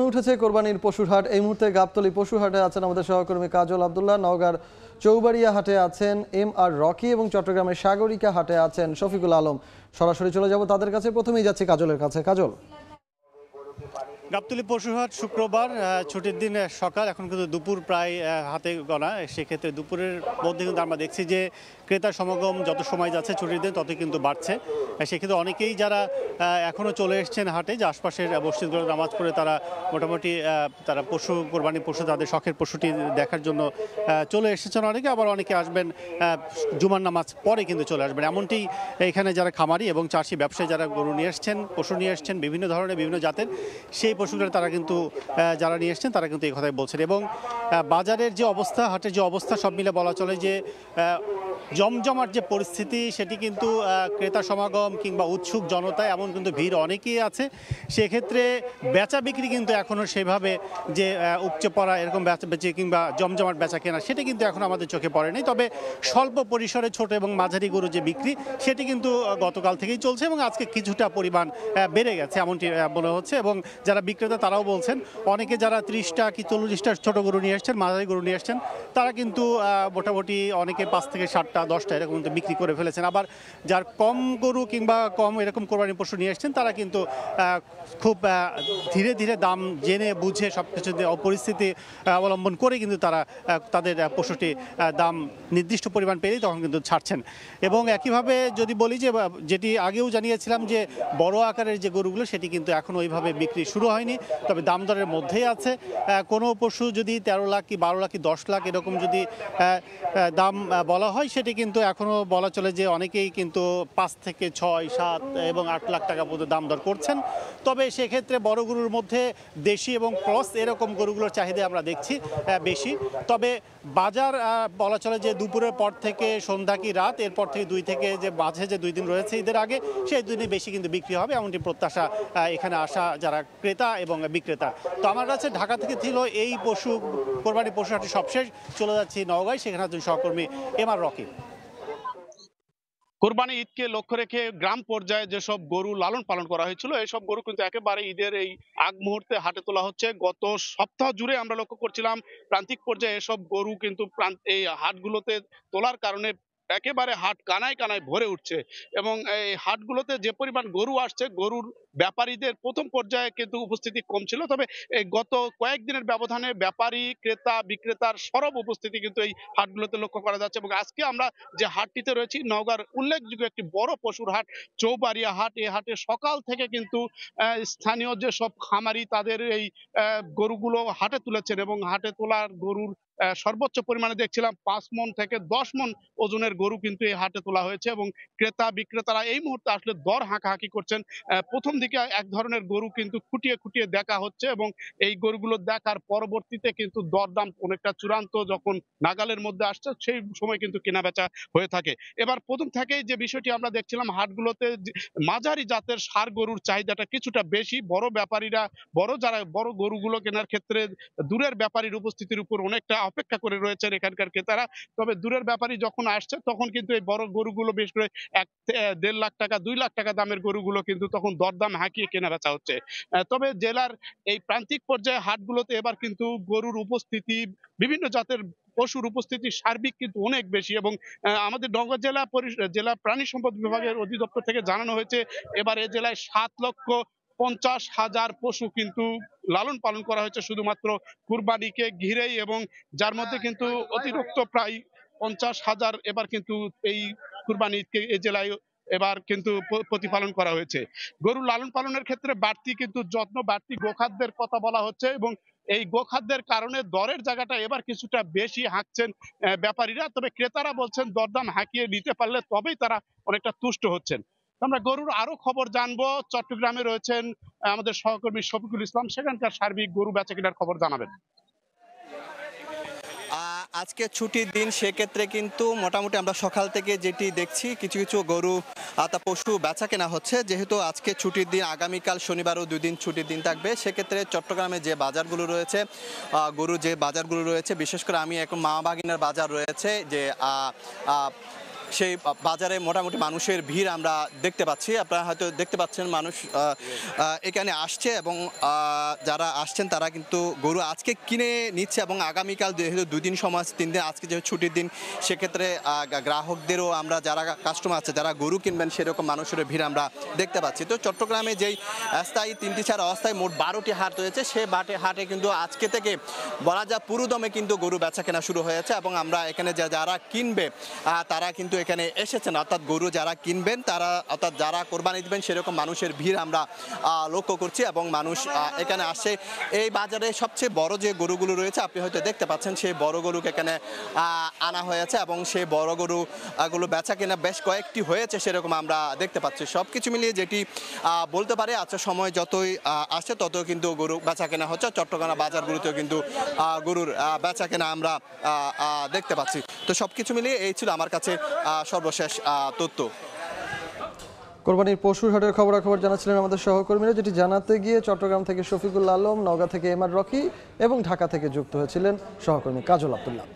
জমে উঠেছে কোরবানির পশুর হাট। এই মুহূর্তে গাবতলী পশুর হাটে আছেন আমাদের সহকর্মী কাজল আব্দুল্লাহ, নওগাঁর চৌবাড়িয়া হাটে আছেন MR রকি এবং চট্টগ্রামের সাগরিকা হাটে আছেন শফিকুল আলম। সরাসরি চলে যাব তাদের কাছে। প্রথমেই যাচ্ছি কাজলের কাছে। কাজল, গাবতলী পশুরহাট শুক্রবার ছুটির দিন সকাল, এখন কিন্তু দুপুর প্রায় হাতে গোনা। সেক্ষেত্রে দুপুরের মধ্যে কিন্তু আমরা দেখছি যে ক্রেতার সমাগম যত সময় যাচ্ছে ছুটির দিন ততই কিন্তু বাড়ছে। সেক্ষেত্রে অনেকেই যারা এখনও চলে এসছেন হাটে, যে আশপাশের মসজিদগুলো নামাজ পড়ে তারা মোটামুটি তারা কোরবানি পশু, তাদের শখের পশুটি দেখার জন্য চলে এসেছেন অনেকে, আবার অনেকে আসবেন জুমার নামাজ পরে কিন্তু চলে আসবেন। এমনটি এখানে যারা খামারি এবং চাষি ব্যবসায়ী যারা গরু নিয়ে এসছেন, পশু নিয়ে এসছেন বিভিন্ন ধরনের বিভিন্ন জাতের, সেই পশুগুলো তারা কিন্তু যারা নিয়ে এসছেন তারা কিন্তু এই কথাই বলছেন। এবং বাজারের যে অবস্থা, হাটের যে অবস্থা, সব মিলে বলা চলে যে জমজমাট যে পরিস্থিতি সেটি কিন্তু ক্রেতা সমাগম কিংবা উৎসুক জনতা, এমন কিন্তু ভিড় অনেকেই আছে। সেক্ষেত্রে বেচা বিক্রি কিন্তু এখনও সেভাবে যে উপচে পড়া এরকম বেচা বেচি কিংবা জমজমাট বেচা কেনা সেটি কিন্তু এখন আমাদের চোখে পড়েনি। তবে স্বল্প পরিসরে ছোট এবং মাঝারি গরু যে বিক্রি সেটি কিন্তু গতকাল থেকেই চলছে এবং আজকে কিছুটা পরিমাণ বেড়ে গেছে এমনটি মনে হচ্ছে। এবং যারা বিক্রেতা তারাও বলছেন, অনেকে যারা 30টা কি 40টা ছোট গরু নিয়ে এসছেন, মাঝারি গরু নিয়ে এসছেন, তারা কিন্তু মোটামুটি অনেকে 5 থেকে 7টা 10টা এরকম কিন্তু বিক্রি করে ফেলেছেন। আবার যার কম গরু কিংবা কম এরকম কোরবানি পশু নিয়ে এসছেন তারা কিন্তু খুব ধীরে ধীরে দাম জেনে বুঝে সব কিছু পরিস্থিতি অবলম্বন করে কিন্তু তারা তাদের পশুটি দাম নির্দিষ্ট পরিমাণ পেলেই তখন কিন্তু ছাড়ছেন। এবং একইভাবে যদি বলি যে যেটি আগেও জানিয়েছিলাম যে বড় আকারের যে গরুগুলো সেটি কিন্তু এখন ওইভাবে বিক্রি শুরু হয়নি, তবে দাম দরের মধ্যেই আছে। কোনো পশু যদি 13 লাখ কি 12 লাখ কি 10 লাখ এরকম যদি দাম বলা হয়, সেটি কিন্তু এখনও বলা চলে যে অনেকেই কিন্তু 5 থেকে 6, 7 এবং 8 লাখ টাকা পর্যন্ত দাম দর করছেন। তবে সেক্ষেত্রে বড় গরুর মধ্যে দেশি এবং ক্রস এরকম গরুগুলোর চাহিদা আমরা দেখছি বেশি। তবে বাজার বলা চলে যে দুপুরের পর থেকে সন্ধ্যা কি রাত, এরপর থেকে 2 থেকে যে মাঝে যে 2 দিন রয়েছে ঈদের আগে, সেই 2 দিনে বেশি কিন্তু বিক্রি হবে এমনটি প্রত্যাশা এখানে আসা যারা ক্রেতা এবং বিক্রেতা। তো আমার কাছে ঢাকা থেকে ছিল এই কোরবানি পশু হাটে সবশেষ। চলে যাচ্ছি নওগাঁয়, সেখানে একজন সহকর্মী MR রকি। কোরবানি ঈদকে লক্ষ্য রেখে গ্রাম পর্যায়ে যেসব গরু লালন পালন করা হয়েছিল, এসব গরু কিন্তু একেবারে ঈদের এই আগ মুহূর্তে হাটে তোলা হচ্ছে। গত সপ্তাহ জুড়ে আমরা লক্ষ্য করছিলাম প্রান্তিক পর্যায়ে এসব গরু কিন্তু এই হাটগুলোতে তোলার কারণে একেবারে হাট কানায় কানায় ভরে উঠছে। এবং এই হাটগুলোতে যে পরিমাণ গরু আসছে, গরুর ব্যাপারীদের প্রথম পর্যায়ে কিন্তু উপস্থিতি কম ছিল, তবে এই গত কয়েকদিনের ব্যবধানে ব্যাপারী, ক্রেতা, বিক্রেতার সরব উপস্থিতি কিন্তু এই হাটগুলোতে লক্ষ্য করা যাচ্ছে। এবং আজকে আমরা যে হাটটিতে রয়েছি, নওগাঁর উল্লেখযোগ্য একটি বড় পশুর হাট চৌবাড়িয়া হাট। এই হাটে সকাল থেকে কিন্তু স্থানীয় যে সব খামারি তাদের এই গরুগুলো হাটে তুলেছেন এবং হাটে তোলার গরুর সর্বোচ্চ পরিমাণে দেখছিলাম 5 মণ থেকে 10 মণ ওজনের গরু কিন্তু এই হাটে তোলা হয়েছে। এবং ক্রেতা বিক্রেতারা এই মুহূর্তে আসলে দর হাঁকাহাঁকি করছেন। প্রথম দিকে এক ধরনের গরু কিন্তু খুঁটিয়ে খুঁটিয়ে দেখা হচ্ছে এবং এই গরুগুলো দেখার পরবর্তীতে কিন্তু দরদাম অনেকটা চূড়ান্ত যখন নাগালের মধ্যে আসছে, সেই সময় কিন্তু কেনাবেচা হয়ে থাকে। এবার প্রথম থেকেই যে বিষয়টি আমরা দেখছিলাম, হাটগুলোতে মাঝারি জাতের ষাঁড় গরুর চাহিদাটা কিছুটা বেশি। বড় ব্যাপারীরা যারা বড় গরুগুলো কেনার ক্ষেত্রে দূরের ব্যাপারীর উপস্থিতির উপর অনেকটা অপেক্ষা করে রয়েছেন এখানকার ক্রেতারা। তবে দূরের ব্যাপারী যখন আসছে তখন কিন্তু এই বড় গরুগুলো বেশ করে 1.5 লাখ টাকা 2 লাখ টাকা দামের গরুগুলো কিন্তু তখন দরদাম হাঁকিয়ে কেনা বেচা হচ্ছে। তবে জেলার এই প্রান্তিক পর্যায়ে হাটগুলোতে এবার কিন্তু গরুর উপস্থিতি, বিভিন্ন জাতের পশুর উপস্থিতি সার্বিক কিন্তু অনেক বেশি। এবং আমাদের নওগাঁ জেলা প্রাণী সম্পদ বিভাগের অধিদপ্তর থেকে জানানো হয়েছে এবার এ জেলায় 7,50,000 পশু কিন্তু লালন পালন করা হয়েছে শুধুমাত্র কুরবানিকে ঘিরেই। এবং যার মধ্যে কিন্তু অতিরিক্ত প্রায় 50,000 এবার কিন্তু এই কুরবানি ঈদকে এ জেলায় এবার কিন্তু প্রতিপালন করা হয়েছে। গরু লালন পালনের ক্ষেত্রে বাড়তি কিন্তু যত্ন, বাড়তি গোখাদ্যের কথা বলা হচ্ছে এবং এই গোখাদ্যের কারণে দরের জায়গাটা এবার কিছুটা বেশি হাঁকছেন ব্যাপারীরা। তবে ক্রেতারা বলছেন দরদাম হাঁকিয়ে নিতে পারলে তবেই তারা অনেকটা তুষ্ট হচ্ছেন। আমরা গরুর আরো খবর জানবো। চট্টগ্রামে রয়েছেন আমাদের সহকর্মী শফিকুল ইসলাম, সেখানকার সার্বিক গরু বেচা কেনার খবর জানাবেন। আজকে ছুটির দিন, সেক্ষেত্রে কিন্তু মোটামুটি আমরা সকাল থেকে যেটি দেখছি কিছু কিছু গরু তা পশু বেচা কেনা হচ্ছে। যেহেতু আজকে ছুটির দিন, আগামীকাল শনিবারও 2 দিন ছুটির দিন থাকবে, সেক্ষেত্রে চট্টগ্রামে যে বাজারগুলো রয়েছে, বিশেষ করে আমি এখন মা বাগিনার বাজার রয়েছে, যে সেই বাজারে মোটামুটি মানুষের ভিড় আমরা দেখতে পাচ্ছি। আপনারা হয়তো দেখতে পাচ্ছেন মানুষ এখানে আসছে এবং যারা আসছেন তারা কিন্তু গরু আজকে কিনে নিচ্ছে এবং আগামীকাল যেহেতু 2 দিন সময় 3 দিন, আজকে যেহেতু ছুটির দিন, সেক্ষেত্রে গ্রাহকদেরও আমরা যারা কাস্টমার আছে যারা গরু কিনবেন সেরকম মানুষের ভিড় আমরা দেখতে পাচ্ছি। তো চট্টগ্রামে যেই স্থায়ী 3টি ছাড়া অস্থায়ী মোট 12টি হাট রয়েছে, সেই হাটে কিন্তু আজকে থেকে বলা যায় পুরোদমে কিন্তু গরু বেচা কেনা শুরু হয়েছে এবং আমরা এখানে যারা কিনবে তারা কিন্তু এখানে এসেছেন, অর্থাৎ গরু যারা কিনবেন তারা, অর্থাৎ যারা কোরবানি দিবেন সেরকম মানুষের ভিড় আমরা লক্ষ্য করছি এবং মানুষ এখানে আসছে। এই বাজারে সবচেয়ে বড় যে গরুগুলো রয়েছে আপনি হয়তো দেখতে পাচ্ছেন, সেই বড় গরুকে এখানে আনা হয়েছে এবং সেই বড় গরুগুলো বেচা কেনা বেশ কয়েকটি হয়েছে সেরকম আমরা দেখতে পাচ্ছি। সব কিছু মিলিয়ে যেটি বলতে পারে আচ্ছা সময় যতই আসছে তত কিন্তু গরু বেচা কেনা হচ্ছে। চট্টগ্রাম বাজারগুলোতেও কিন্তু গরুর বেচা কেনা আমরা দেখতে পাচ্ছি। তো সব কিছু মিলিয়ে এই ছিল আমার কাছে সর্বশেষ তথ্য। কোরবানির পশুর হাটের খবরাখবর জানাচ্ছিলেন আমাদের সহকর্মীরা, যেটি জানাতে গিয়ে চট্টগ্রাম থেকে শফিকুল আলম, নওগাঁ থেকে এম আর রকি এবং ঢাকা থেকে যুক্ত হয়েছিলেন সহকর্মী কাজল আব্দুল্লাহ।